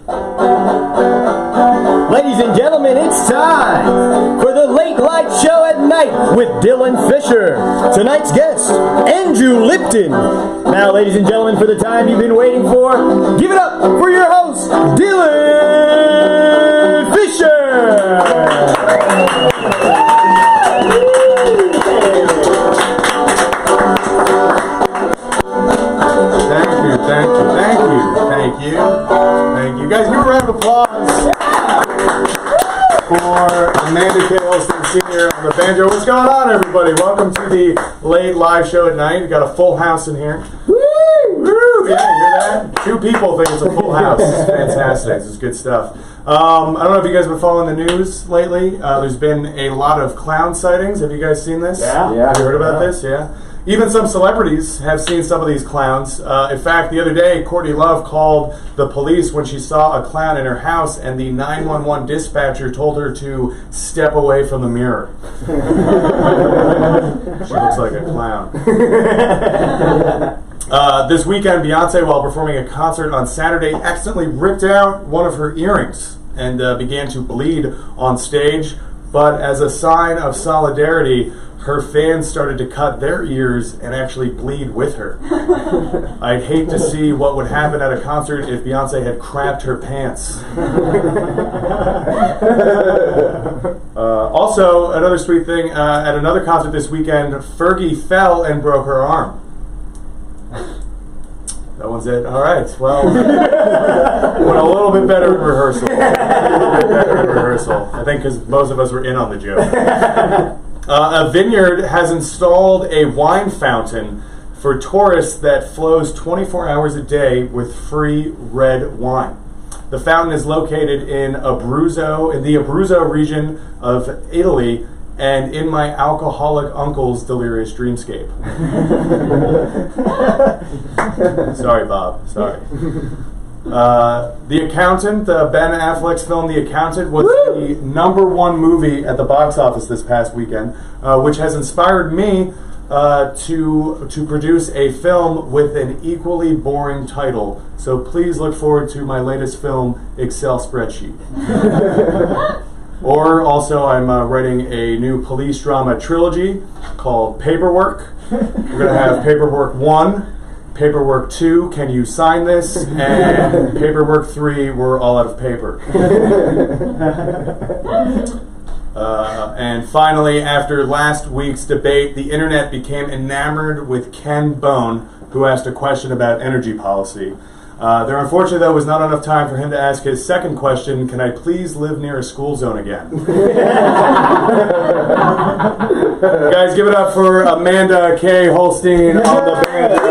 Ladies and gentlemen, it's time for the Late Light Show at Night with Dylan Fisher. Tonight's guest, Andrew Lipton. Now, ladies and gentlemen, for the time you've been waiting for, give it up for your host, Dylan Fisher. Thank you. Guys, give a round of applause for Amanda K. Holstien Sr. on the banjo. What's going on, everybody? Welcome to the late live show at night. We've got a full house in here. Woo! Woo! Yeah, you hear that? 2 people think it's a full house. It's fantastic. This is good stuff. I don't know if you guys have been following the news lately. There's been a lot of clown sightings. Have you guys seen this? Yeah. Have you heard about this? Yeah. Even some celebrities have seen some of these clowns. In fact, the other day, Courtney Love called the police when she saw a clown in her house, and the 911 dispatcher told her to step away from the mirror. She looks like a clown. This weekend, Beyonce, while performing a concert on Saturday, accidentally ripped out one of her earrings and began to bleed on stage. But as a sign of solidarity, her fans started to cut their ears and actually bleed with her. I'd hate to see what would happen at a concert if Beyonce had crapped her pants. Also, another sweet thing, at another concert this weekend, Fergie fell and broke her arm. That one's it. All right. Well, went a little bit better in rehearsal. I think because most of us were in on the joke. A vineyard has installed a wine fountain for tourists that flows 24 hours a day with free red wine. The fountain is located in the Abruzzo region of Italy, and in my alcoholic uncle's delirious dreamscape. Sorry, Bob. Sorry. The Accountant, Ben Affleck's film The Accountant, was the #1 movie at the box office this past weekend, which has inspired me to produce a film with an equally boring title. So please look forward to my latest film, Excel Spreadsheet. Or also, I'm writing a new police drama trilogy called Paperwork. We're going to have Paperwork 1, Paperwork 2, Can You Sign This? And Paperwork 3, We're All Out of Paper. And finally, after last week's debate, the internet became enamored with Ken Bone, who asked a question about energy policy. There unfortunately, though, was not enough time for him to ask his second question, can I please live near a school zone again? Guys, give it up for Amanda K. Holstien on the band.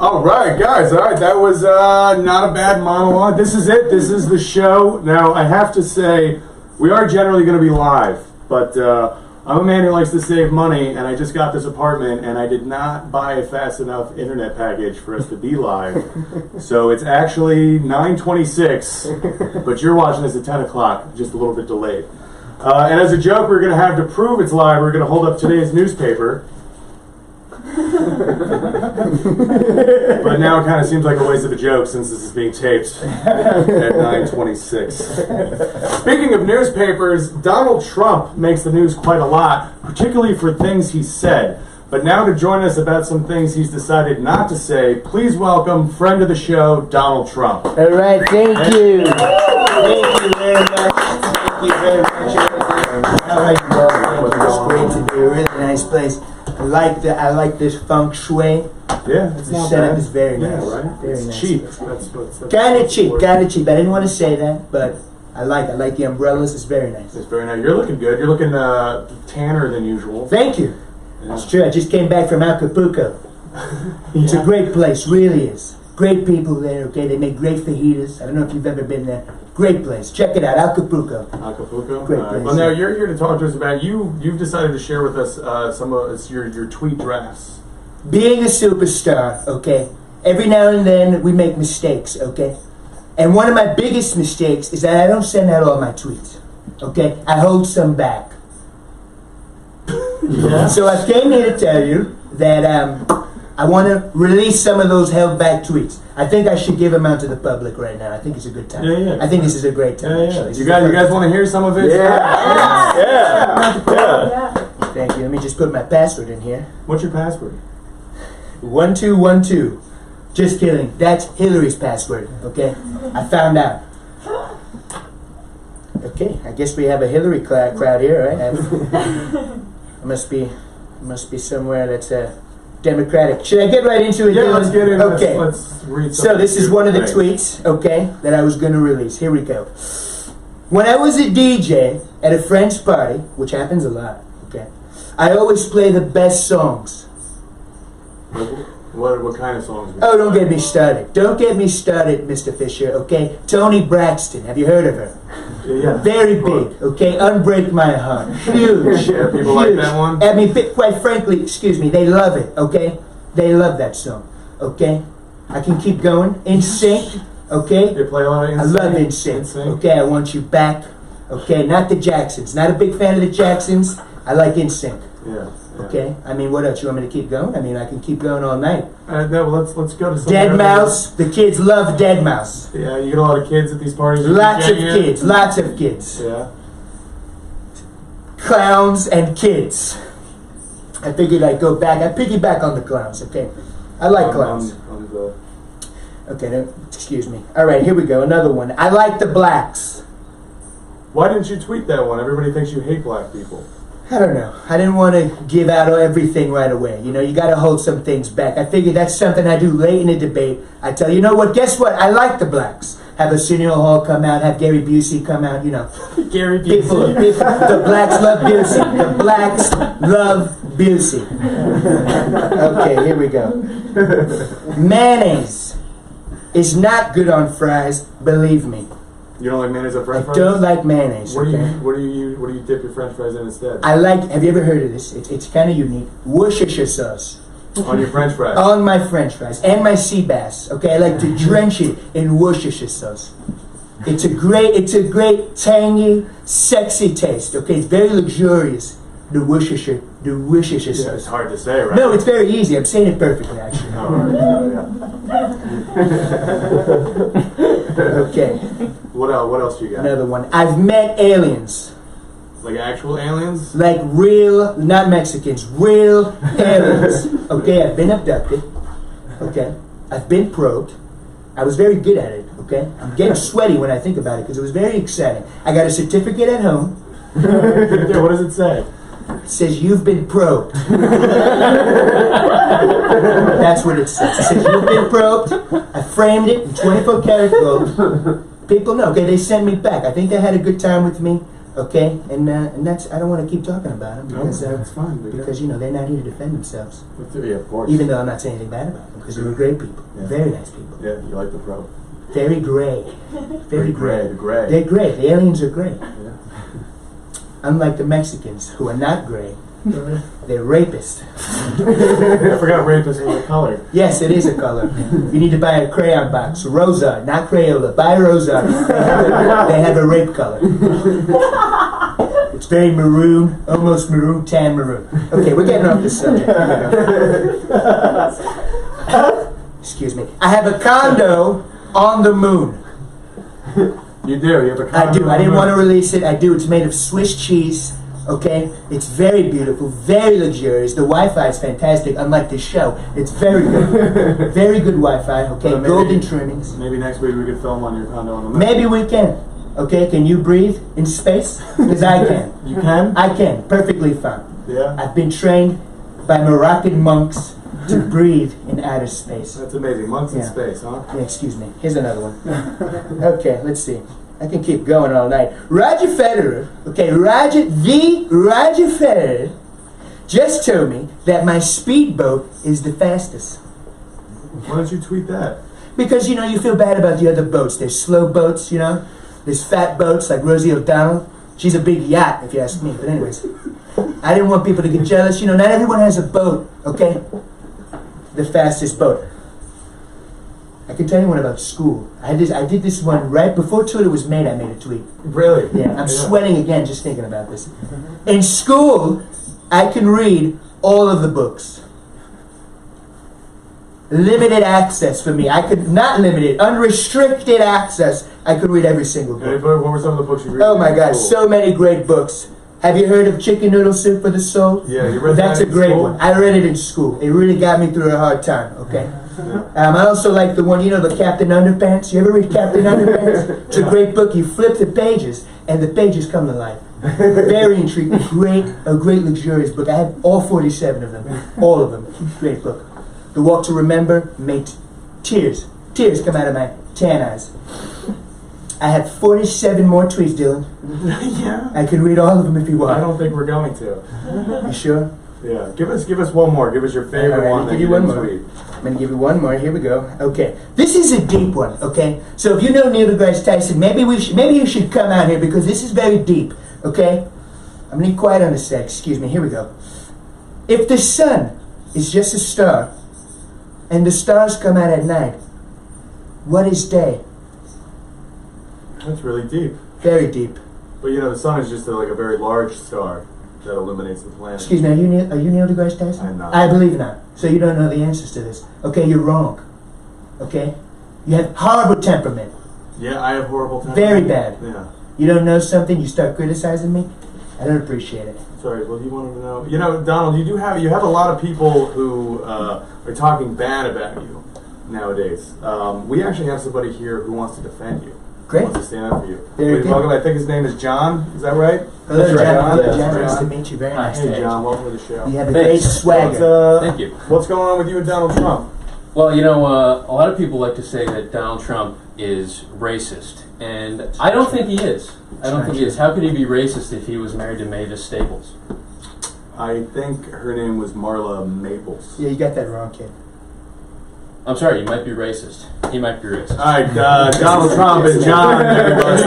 All right, guys. All right, that was not a bad monologue. This is it. This is the show. Now, I have to say, we are generally going to be live, but I'm a man who likes to save money, and I just got this apartment, and I did not buy a fast enough internet package for us to be live. So it's actually 9:26, but you're watching this at 10 o'clock, just a little bit delayed. And as a joke, we're going to have to prove it's live. We're going to hold up today's newspaper. But now it kind of seems like a waste of a joke since this is being taped at 9:26. Speaking of newspapers, Donald Trump makes the news quite a lot, particularly for things he said. But now to join us about some things he's decided not to say, please welcome friend of the show, Donald Trump. All right, thank you. Thank you very much. Thank you very much. All right, it's great to be a really nice place. I like this feng shui. Yeah, it's the not setup bad. is very nice. Yeah, right? Very it's nice. cheap. Kind of cheap. I didn't want to say that, but I like the umbrellas. It's very nice. It's very nice. You're looking good. You're looking tanner than usual. Thank you. Yeah. It's true. I just came back from Acapulco. It's a great place. Really is. Great people there. Okay, they make great fajitas. I don't know if you've ever been there. Great place. Check it out, Acapulco. Acapulco. Great place. Well, now you're here to talk to us about You've decided to share with us some of your tweet drafts. Being a superstar, okay. Every now and then we make mistakes, okay. And one of my biggest mistakes is that I don't send out all my tweets. Okay, I hold some back. Yeah. So I came here to tell you that I want to release some of those held back tweets. I think I should give them out to the public right now. I think it's a good time. Yeah. I think this is a great time. Actually. This You is guys, a you guys perfect want to hear some of it? Yeah. Thank you. Let me just put my password in here. What's your password? 1212. Just kidding. That's Hillary's password. Okay, I found out. Okay, I guess we have a Hillary crowd here, right? I must be somewhere that's democratic. Should I get right into it? Yeah, Dylan? let's get in. Okay. Let's read. So this is one of the Thanks. tweets, okay, that I was going to release. Here we go. When I was a DJ at a friend's party, which happens a lot, okay, I always play the best songs. What kind of songs? Oh, don't get me started. Don't get me started, Mr. Fisher, okay? Toni Braxton, have you heard of her? Yeah. Very big, okay? Unbreak My Heart. Huge. Yeah, people like that one? I mean, quite frankly, excuse me, they love it, okay? They love that song, okay? I can keep going. In Sync, okay? They play a lot of I love In Sync, okay? I Want You Back, okay? Not the Jacksons. Not a big fan of the Jacksons. I like In Sync. Yeah. Okay, I mean, what else? You want me to keep going? I mean, I can keep going all night. No, let's go to some Dead Mouse. The kids love Dead Mouse. Yeah, you get a lot of kids at these parties. Lots of kids. Lots of kids. Yeah. Clowns and kids. I figured I'd go back. I piggyback on the clowns. Okay, I like clowns. Okay, no, excuse me. All right, here we go. Another one. I like the blacks. Why didn't you tweet that one? Everybody thinks you hate black people. I don't know. I didn't want to give out everything right away. You know, you got to hold some things back. I figured that's something I do late in a debate. I tell you know what? Guess what? I like the blacks. Have Arsenio Hall come out. Have Gary Busey come out. You know, Gary people. The blacks love Busey. The blacks love Busey. Okay, here we go. Mayonnaise is not good on fries. Believe me. You don't like mayonnaise or French fries? I don't like mayonnaise. What do Okay? you dip your French fries in instead? I like. Have you ever heard of this? It's kind of unique. Worcestershire sauce. On your French fries. On my French fries and my sea bass. Okay, I like to drench it in Worcestershire sauce. It's a great tangy, sexy taste. Okay, it's very luxurious. The Worcestershire sauce. It's hard to say, right? No, it's very easy. I'm saying it perfectly, actually. Oh, right. Okay, What else you got? another one. I've met aliens. Like actual aliens? Like real, not Mexicans, real aliens. Okay, I've been abducted. Okay, I've been probed. I was very good at it. Okay, I'm getting sweaty when I think about it because it was very exciting. I got a certificate at home. Yeah, what does it say? It says you've been probed. That's what it says. It says you've been probed. I framed it in 24 karat gold. People know. Okay, they sent me back. I think they had a good time with me. Okay, and that's. I don't want to keep talking about them because that's fine. because you know they're not here to defend themselves. Yeah, of course. Even though I'm not saying anything bad about them because they were great people, Yeah. very nice people, Yeah, you like the pro. very gray, very gray. The gray. They're great. The aliens are great. Yeah. Unlike the Mexicans who are not gray, they're rapists. I forgot rapist was a color. Yes, it is a color. You need to buy a crayon box. Rosa, not Crayola. Buy Rosa. They have a rape color. It's very maroon, almost maroon, tan maroon. Okay, we're getting off the subject. Excuse me. I have a condo on the moon. You do. You have a I do. I didn't want to release it. I do. It's made of Swiss cheese. Okay? It's very beautiful, very luxurious. The Wi-Fi is fantastic, unlike this show. It's very good. Very good Wi-Fi. Okay? Well, maybe- Golden trimmings. Maybe next week we could film on your condo on the moon. Maybe we can. Okay? Can you breathe in space? Because I can. You can? I can. Perfectly fine. Yeah. I've been trained by Moroccan monks to breathe in outer space. That's amazing. Monks in Yeah. space, huh? Yeah, excuse me. Here's another one. Okay, let's see. I can keep going all night. Roger Federer, okay, Roger Federer just told me that my speedboat is the fastest. Why don't you tweet that? Because, you know, you feel bad about the other boats. There's slow boats, you know. There's fat boats like Rosie O'Donnell. She's a big yacht, if you ask me. But anyways, I didn't want people to get jealous. You know, not everyone has a boat, okay? The fastest boat. I can tell you one about school. I did this one right before Twitter was made. I made a tweet. Really? Yeah, I'm sweating again just thinking about this. In school, I can read all of the books. Limited access for me. I could not limited, unrestricted access. I could read every single book. What were some of the books you read? Oh my God, so many great books. Have you heard of Chicken Noodle Soup for the Soul? Yeah, you read That's that a great in school? one. I read it in school. It really got me through a hard time. Okay. I also like the one, the Captain Underpants. You ever read Captain Underpants? It's a great book. You flip the pages, and the pages come to life. Very intriguing. A great luxurious book. I have all 47 of them. All of them. Great book. The Walk to Remember made tears come out of my tan eyes. I have 47 more tweets, Dylan. Yeah. I can read all of them if you want. I don't think we're going to. You sure? Yeah. Give us one more. Give us your favorite All right, one. I'll That give you you one didn't more. tweet. I'm going to give you one more. Here we go. Okay. This is a deep one, okay? So if you know Neil deGrasse Tyson, maybe you should come out here because this is very deep, okay? I'm going to be quiet on this sec. Excuse me. Here we go. If the sun is just a star and the stars come out at night, what is day? That's really deep. Very deep. But the sun is just like a very large star that illuminates the planet. Excuse me, are you Neil deGrasse Tyson? I'm not. I believe not. So you don't know the answers to this. Okay, you're wrong. Okay? You have horrible temperament. Yeah, I have horrible temper. Very bad. Yeah. You don't know something, you start criticizing me? I don't appreciate it. Sorry, what do you want to know? Donald, you have a lot of people who are talking bad about you nowadays. We actually have somebody here who wants to defend you. Great. Wants to stand up for you. Very Please good. welcome. I think his name is John. Is that right? Hello, That's right. John. Hello, Yeah, John. that's Nice to right. meet you. Very nice to Hey, meet John. you. Welcome to the show. You have a great swagger. Thank you. What's going on with you and Donald Trump? Well, a lot of people like to say that Donald Trump is racist, and I don't think he is. I don't think he is. How could he be racist if he was married to Mavis Staples? I think her name was Marla Maples. Yeah, you got that wrong, kid. I'm sorry, you might be racist. He might be racist. All right, Donald Trump and John, everybody,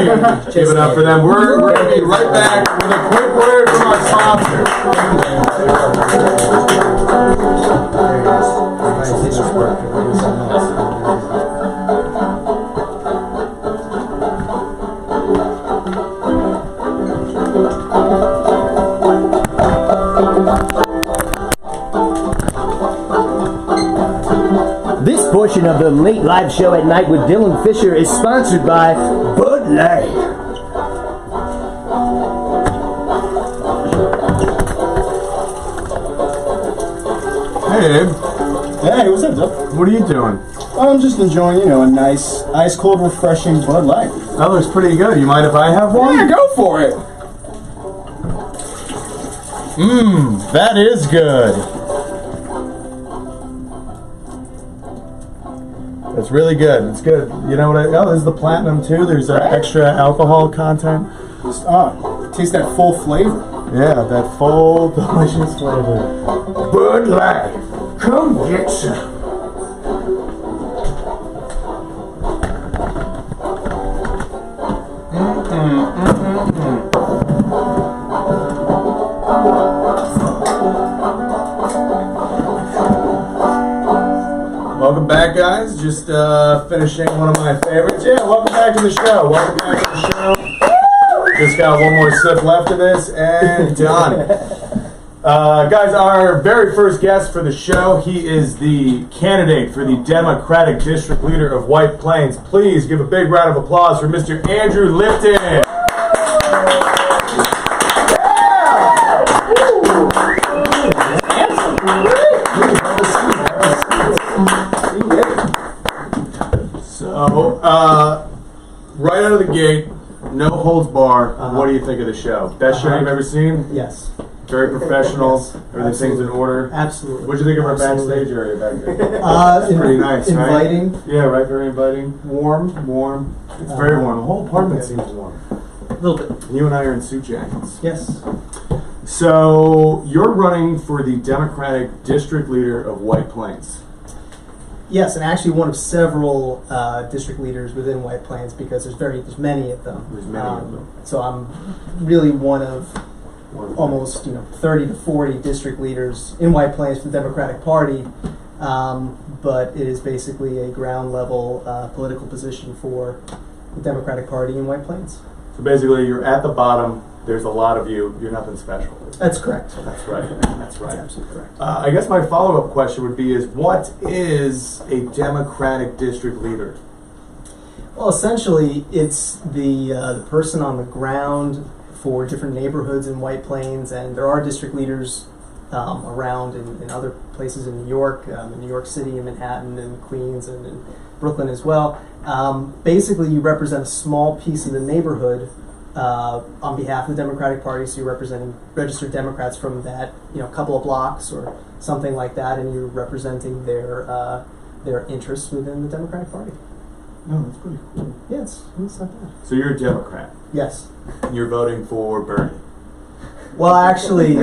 give it up for them. We're going to be right back with a quick word from our sponsor. There it is. This is working. This portion of the late live show at night with Dylan Fisher is sponsored by Bud Light. Hey, Abe. Hey, what's up, Doug? What are you doing? I'm just enjoying, a nice, ice cold, refreshing Bud Light. That looks pretty good. You mind if I have one? Yeah, go for it. That is good. That's really good. It's good. You know what? This is the platinum too. There's extra alcohol content. Just, taste that full flavor. Yeah, that full delicious flavor. Bud Light. Come get some. Welcome back, guys. Just finishing one of my favorites. Yeah, welcome back to the show. Welcome back to the show. Just got one more sip left of this, and done. Guys, our very first guest for the show, he is the candidate for the Democratic District Leader of White Plains. Please give a big round of applause for Mr. Andrew Lipton. So, right out of the gate, no holds bar. What do you think of the show? Best show you've ever seen? Yes. Very professional. Everything's in order. Absolutely. What'd you think of our backstage area back there? It's pretty nice, right? Inviting. Yeah, right. Very inviting. Warm. Warm. It's very warm. The whole apartment seems warm. A little bit. You and I are in suit jackets. Yes. So you're running for the Democratic District Leader of White Plains. Yes, and actually one of several district leaders within White Plains because there's many of them. There's many of them. So I'm really one of almost 30 to 40 district leaders in White Plains for the Democratic Party, but it is basically a ground level political position for the Democratic Party in White Plains. So basically, you're at the bottom. There's a lot of you. You're nothing special. That's correct. That's right. That's right. That's absolutely correct. I guess my follow-up question would be: what is a Democratic district leader? Well, essentially, it's the person on the ground for different neighborhoods in White Plains, and there are district leaders around in other places in New York City, in Manhattan, and Queens, and in Brooklyn as well. Basically, you represent a small piece of the neighborhood on behalf of the Democratic Party, so you're representing registered Democrats from that couple of blocks or something like that, and you're representing their interests within the Democratic Party. No, that's pretty cool. Yeah, it's not bad. So you're a Democrat. Yes. You're voting for Bernie. Well, actually,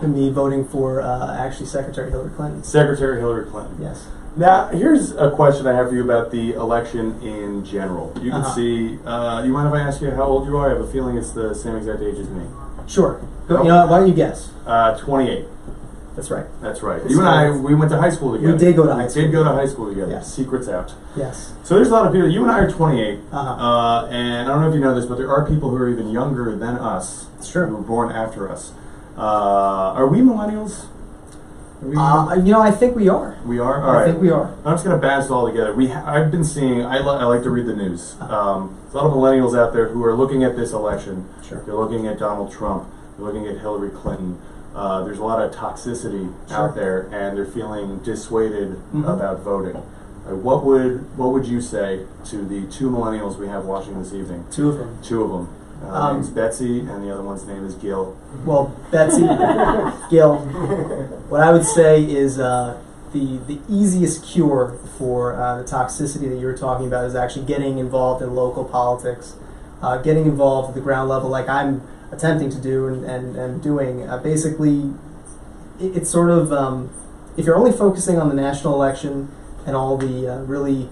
me voting for actually Secretary Hillary Clinton. Secretary Hillary Clinton. Yes. Now, here's a question I have for you about the election in general. You can see, you mind if I ask you how old you are? I have a feeling it's the same exact age as me. Sure. Go, you know what, why don't you guess? 28. That's right. That's right. You and I, we went to high school together. We did go to high school. We did go to high school together. Yes. Secrets out. Yes. So there's a lot of people. You and I are 28, Uh-huh. and I don't know if you know this, but there are people who are even younger than us. It's true. Who were born after us. Are we millennials? Are we I think we are. we are? All right. I think we are. I'm just going to bash it all together. I've been seeing, I like to read the news. There's a lot of millennials out there who are looking at this election. Sure. They're looking at Donald Trump. They're looking at Hillary Clinton. There's a lot of toxicity Sure. out there, and they're feeling dissuaded Mhm. about voting. What would you say to the two millennials we have watching this evening? Two of them. Two of them. Name's Betsy, and the other one's name is Gil. Well, Betsy, Gil, what I would say is the easiest cure for the toxicity that you were talking about is actually getting involved in local politics, getting involved at the ground level like I'm attempting to do and doing. Basically, it's sort of, if you're only focusing on the national election and all the really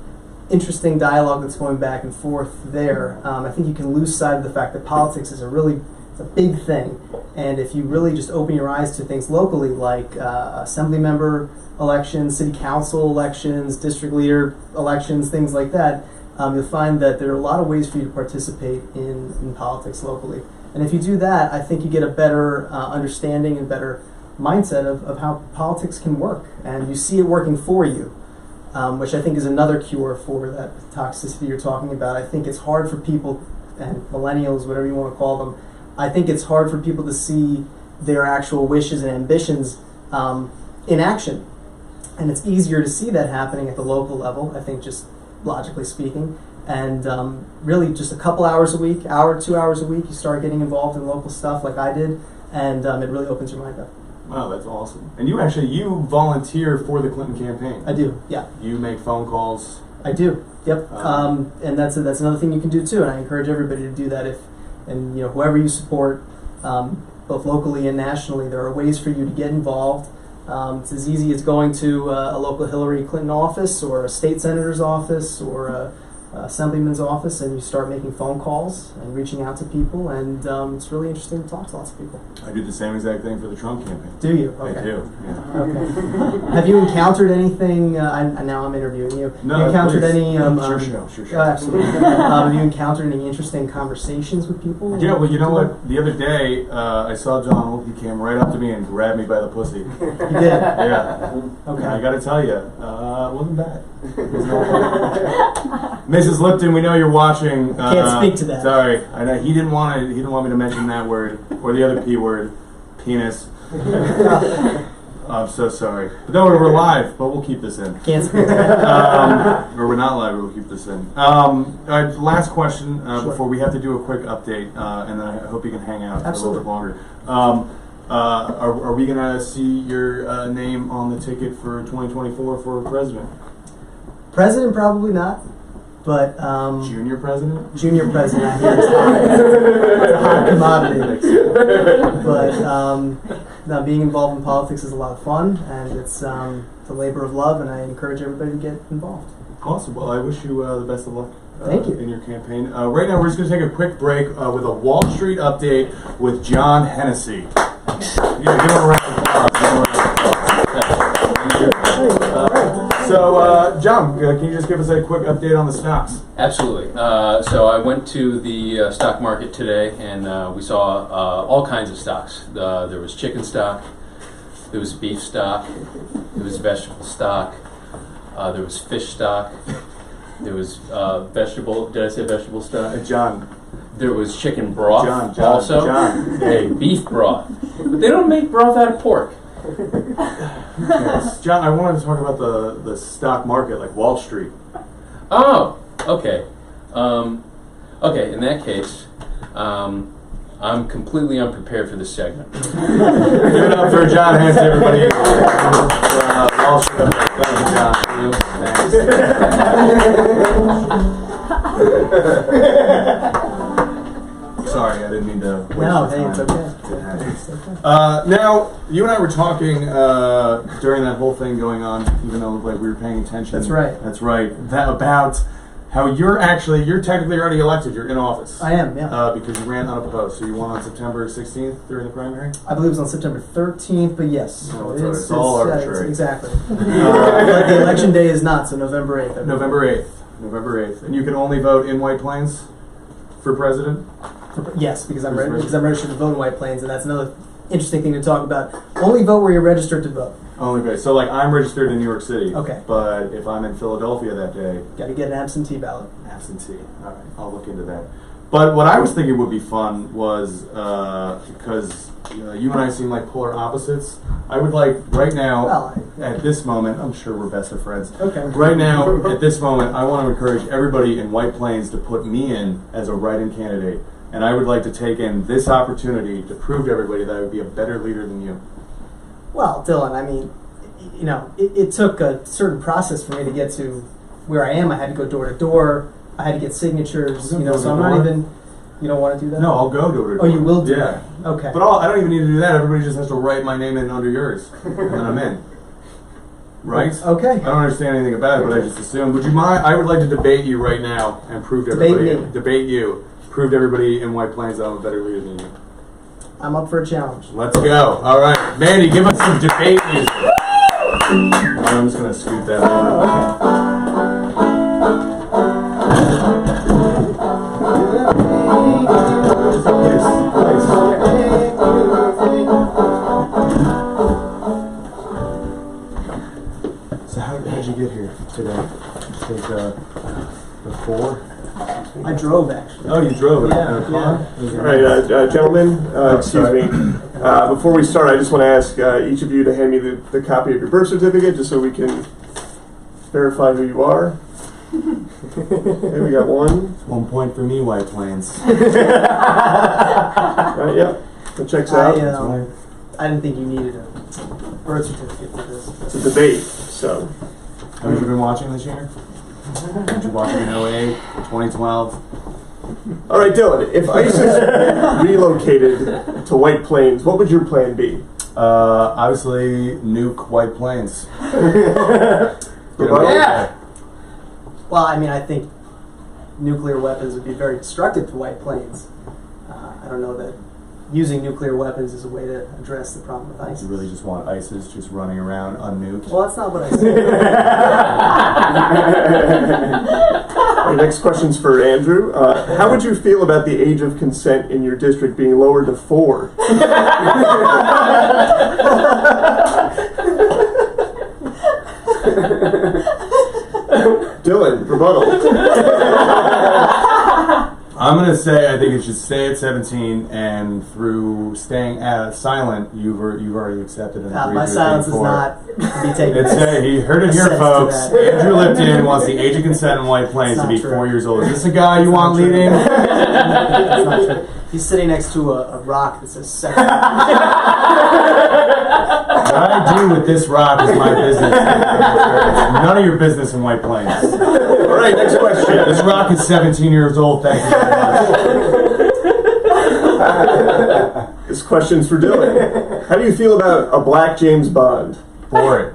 interesting dialogue that's going back and forth there, I think you can lose sight of the fact that politics is it's a big thing. And if you really just open your eyes to things locally, like assembly member elections, city council elections, district leader elections, things like that, you'll find that there are a lot of ways for you to participate in politics locally. And if you do that, I think you get a better understanding and better mindset of how politics can work. And you see it working for you. Which I think is another cure for that toxicity you're talking about. I think it's hard for people, and millennials, whatever you want to call them, I think it's hard for people to see their actual wishes and ambitions in action. And it's easier to see that happening at the local level, I think, just logically speaking. And really just a couple hours a week, 2 hours a week, you start getting involved in local stuff like I did, and it really opens your mind up. Wow, that's awesome. And you volunteer for the Clinton campaign. I do, yeah. You make phone calls. I do. Yep. And that's another thing you can do too. And I encourage everybody to do that. Whoever you support, both locally and nationally, there are ways for you to get involved. It's as easy as going to a local Hillary Clinton office or a state senator's office or a assemblyman's office, and you start making phone calls and reaching out to people, and it's really interesting to talk to lots of people. I do the same exact thing for the Trump campaign. Do you? Okay. I do, yeah. Okay. Have you encountered anything? Now I'm interviewing you. No, have you encountered please. any? Sure. Absolutely. Have you encountered any interesting conversations with people? Yeah, well, you know what? The other day, I saw Donald. He came right up to me and grabbed me by the pussy. You did? Yeah. Okay. And I got to tell you, it wasn't bad. Mrs. Lipton, we know you're watching. Can't speak to that. Sorry, I know he didn't want to. He didn't want me to mention that word or the other P word, penis. I'm so sorry. But don't worry, we're live, but we'll keep this in. Can't speak to that. Or we're not live, we'll keep this in. Last question Sure. before we have to do a quick update, and then I hope you can hang out Absolutely. for a little bit longer. Are we going to see your name on the ticket for 2024 for president? President, probably not. But Junior president? junior president, I hear it's a hot commodity. But no, being involved in politics is a lot of fun, and it's a labor of love, and I encourage everybody to get involved. Awesome. Well, I wish you the best of luck. Thank you. In your campaign. Right now, we're just going to take a quick break with a Wall Street update with John Hennessy. Yeah, give him a round of applause. So, John, can you just give us a quick update on the stocks? Absolutely. So I went to the stock market today, and we saw all kinds of stocks. There was chicken stock, there was beef stock, there was vegetable stock, there was fish stock, there was vegetable. Did I say vegetable stock? John. There was chicken broth. John. Also. John. Hey, beef broth. But they don't make broth out of pork. Yes. John, I wanted to talk about the stock market, like Wall Street. Oh, okay. Okay, in that case, I'm completely unprepared for this segment. Give it up for John Hess, everybody. Wall Street. Thank you, John. Sorry, I didn't mean to. No, hey, it's okay. Now, you and I were talking during that whole thing going on, even though like we were paying attention. That's right. That's right. About how you're technically already elected. You're in office. I am, yeah. Because you ran unopposed. So you won on September 16th during the primary? I believe it was on September 13th, but yes. Oh, it's all arbitrary. Exactly. But the election day is not, so November 8th. November 8th. And you can only vote in White Plains for president? Yes, because I'm registered to vote in White Plains, and that's another interesting thing to talk about. Only vote where you're registered to vote. Only vote. So, like, I'm registered in New York City. Okay. But if I'm in Philadelphia that day... Got to get an absentee ballot. Absentee. All right, I'll look into that. But what I was thinking would be fun was, because you and I seem like polar opposites, I would like, right now, at this moment, I'm sure we're best of friends. Okay. Right now, at this moment, I want to encourage everybody in White Plains to put me in as a write-in candidate. And I would like to take in this opportunity to prove to everybody that I would be a better leader than you. Well, Dylan, I mean, it took a certain process for me to get to where I am. I had to go door to door. I had to get signatures. So I'm not even. You don't want to do that? No, I'll go door to door. Oh, you will do that? Yeah. Okay. But I don't even need to do that. Everybody just has to write my name in under yours, and then I'm in. Right? Okay. I don't understand anything about it, but I just assumed. Would you mind? I would like to debate you right now and prove to everybody. Debate you. Prove to everybody in White Plains that I'm a better leader than you. I'm up for a challenge. Let's go. All right. Mandy, give us some debate music. I'm just going to scoot that over. So how did you get here today? Take the 4? I drove, actually. Oh, you drove it? Yeah. All right, gentlemen, excuse me. Before we start, I just want to ask each of you to hand me the copy of your birth certificate, just so we can verify who you are. Okay, we got one. 1 point for me, White Plains. Yep, that checks out. I didn't think you needed a birth certificate for this. It's a debate, so. Have you been watching this year? Did you watch it in 08, 2012? All right, Dylan, if ISIS relocated to White Plains, what would your plan be? Obviously, nuke White Plains. Yeah. Well, I mean, I think nuclear weapons would be very destructive to White Plains. I don't know that using nuclear weapons is a way to address the problem with ISIS. You really just want ISIS just running around unnuked? Well, that's not what I said. Our next question's for Andrew. How would you feel about the age of consent in your district being lowered to 4? Dylan, rebuttal. I'm going to say I think it should stay at 17, and through staying silent, you've already accepted and agreed My to silence is 4. not to be taken. He heard it here, folks. Andrew Lipton wants the age of consent in White Plains to be 4 years old. Is this a guy you want leading? That's not true. He's sitting next to a rock that says sex. What I do with this rock is my business. None of your business in White Plains. All right, next question. This rock is 17 years old. Thank you very much. This question's for Dylan. How do you feel about a black James Bond? For it.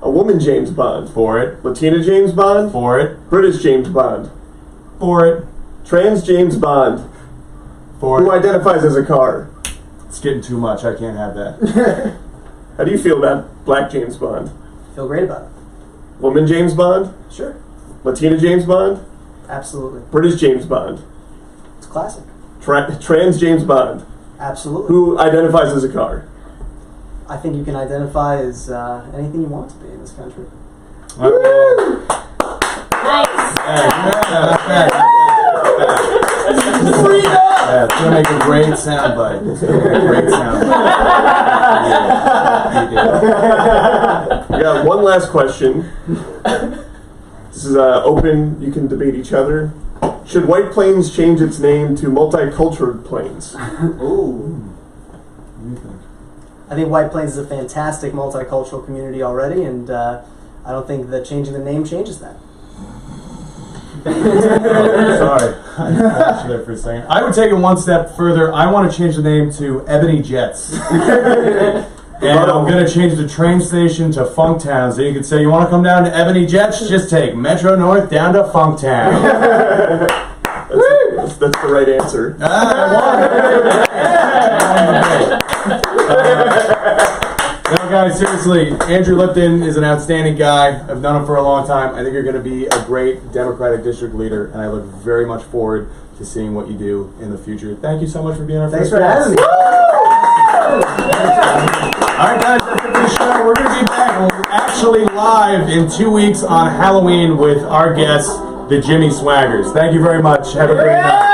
A woman James Bond? For it. Latina James Bond? For it. British James Bond? For it. Trans James Bond? For Who it. identifies as a car? It's getting too much. I can't have that. How do you feel about black James Bond? Feel great about it. Woman James Bond? Sure. Latina James Bond? Absolutely. British James Bond? It's classic. Trans James Bond? Absolutely. Who identifies as a car? I think you can identify as anything you want to be in this country. Yeah, it's gonna make a great soundbite. It's gonna make a great soundbite. We got one last question. This is open. You can debate each other. Should White Plains change its name to Multicultural Plains? Ooh. I think White Plains is a fantastic multicultural community already, and I don't think that changing the name changes that. Sorry. I got you there for a second. I would take it one step further. I want to change the name to Ebony Jets. And I'm going to change the train station to Funktown. So you could say, you want to come down to Ebony Jets? Just take Metro North down to Funktown. That's the right answer. No, guys, seriously, Andrew Lipton is an outstanding guy. I've known him for a long time. I think you're going to be a great Democratic district leader, and I look very much forward to seeing what you do in the future. Thank you so much for being our Thanks first for having me. All right, guys, that's it for the show. We're going to be back actually live in 2 weeks on Halloween with our guests, the Jimmy Swaggers. Thank you very much. Have a great night.